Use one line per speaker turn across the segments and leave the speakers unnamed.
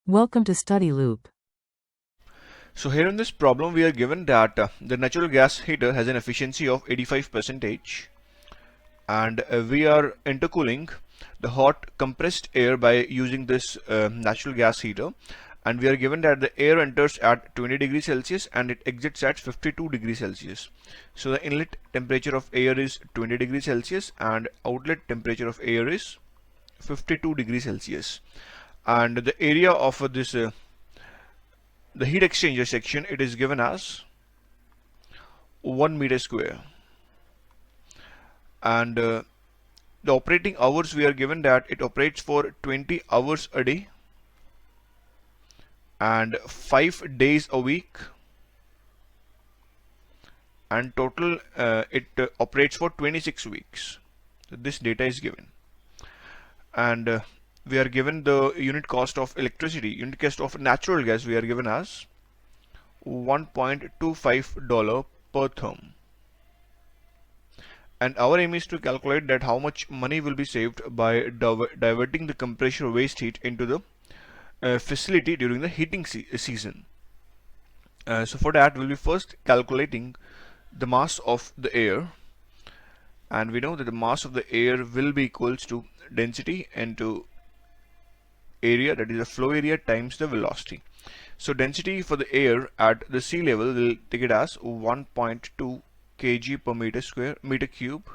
Welcome to Study Loop.
So here in this problem we are given that the natural gas heater has an efficiency of 85% and we are intercooling the hot compressed air by using this natural gas heater, and we are given that the air enters at 20 degrees Celsius and it exits at 52 degrees Celsius. So the inlet temperature of air is 20 degrees Celsius and outlet temperature of air is 52 degrees Celsius, and the area of this the heat exchanger section, it is given as 1 meter square, and the operating hours we are given that it operates for 20 hours a day and 5 days a week, and total it operates for 26 weeks. So this data is given, and we are given the unit cost of electricity, unit cost of natural gas we are given as $1.25 per therm. And our aim is to calculate that how much money will be saved by diverting the compressor waste heat into the facility during the heating season. So for that we'll be first calculating the mass of the air, and we know that the mass of the air will be equals to density into area, that is the flow area times the velocity. So density for the air at the sea level will take it as 1.2 kg per meter cube,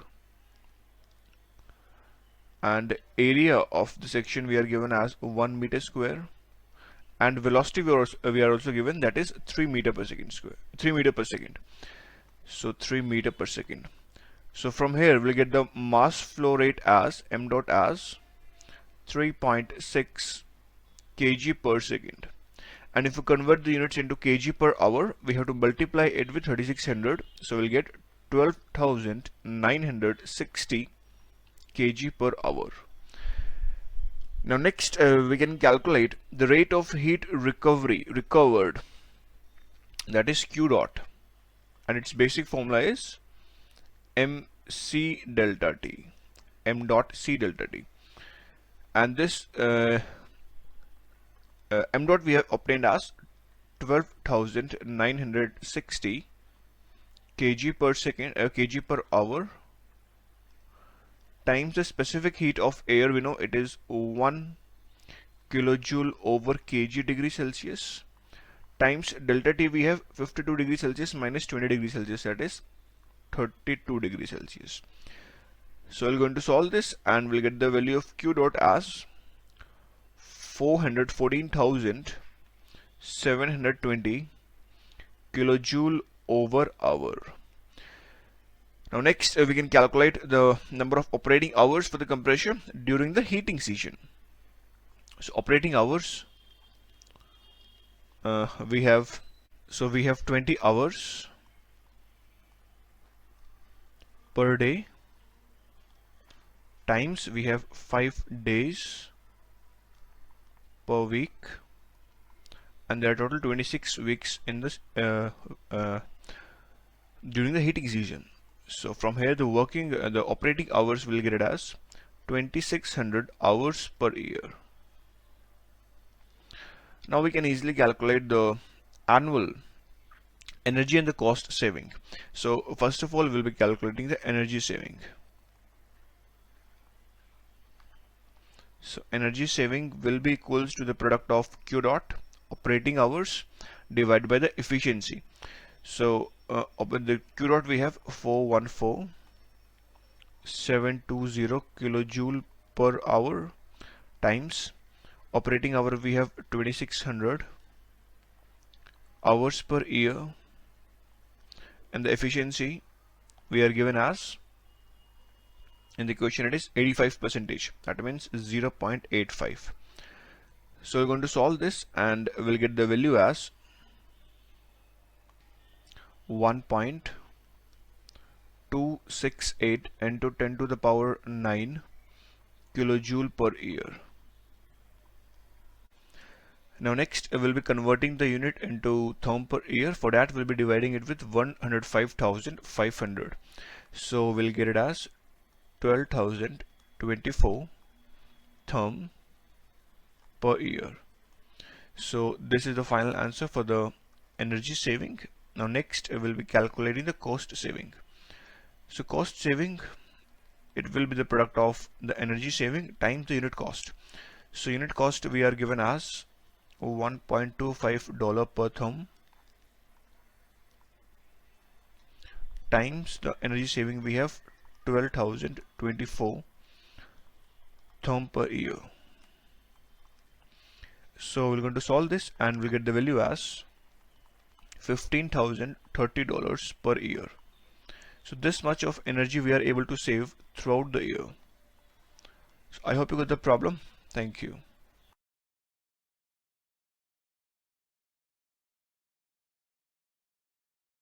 and area of the section we are given as 1 meter square, and velocity we are also given, that is 3 meter per second square, 3 meter per second. So 3 meter per second. So from here we'll get the mass flow rate as m dot as 3.6 kg per second, and if we convert the units into kg per hour we have to multiply it with 3600, so we'll get 12,960 kg per hour. Now next we can calculate the rate of heat recovered, that is Q dot, and its basic formula is mc delta t, m dot c delta t, and this m dot we have obtained as 12,960 kg per second, kg per hour, times the specific heat of air, we know it is 1 kilojoule over kg degree Celsius, times delta T we have 52 degrees Celsius minus 20 degrees Celsius, that is 32 degrees Celsius. So we're going to solve this and we'll get the value of Q dot as 414,720 kilojoule over hour. Now next we can calculate the number of operating hours for the compressor during the heating season. So operating hours we have 20 hours per day times we have 5 days per week, and there are total 26 weeks in this during the heating season. So from here the operating hours will get it as 2600 hours per year. Now we can easily calculate the annual energy and the cost saving. So first of all we'll be calculating the energy saving. So energy saving will be equals to the product of Q dot operating hours divided by the efficiency. So open the Q dot we have 414,720 kilojoule per hour times operating hour we have 2600 hours per year, and the efficiency we are given as, in the question it is 85%, that means 0.85. So we're going to solve this and we'll get the value as 1.268 into 10 to the power 9 kilojoule per year. Now next we'll be converting the unit into therm per year. For that we'll be dividing it with 105,500. So we'll get it as 12,024 therm per year. So this is the final answer for the energy saving. Now next we will be calculating the cost saving. So cost saving, it will be the product of the energy saving times the unit cost. So unit cost we are given as $1.25 per therm times the energy saving we have 12,024 therm per year. So we're going to solve this and we'll get the value as $15,030 per year. So this much of energy we are able to save throughout the year. So I hope you got the problem. Thank you.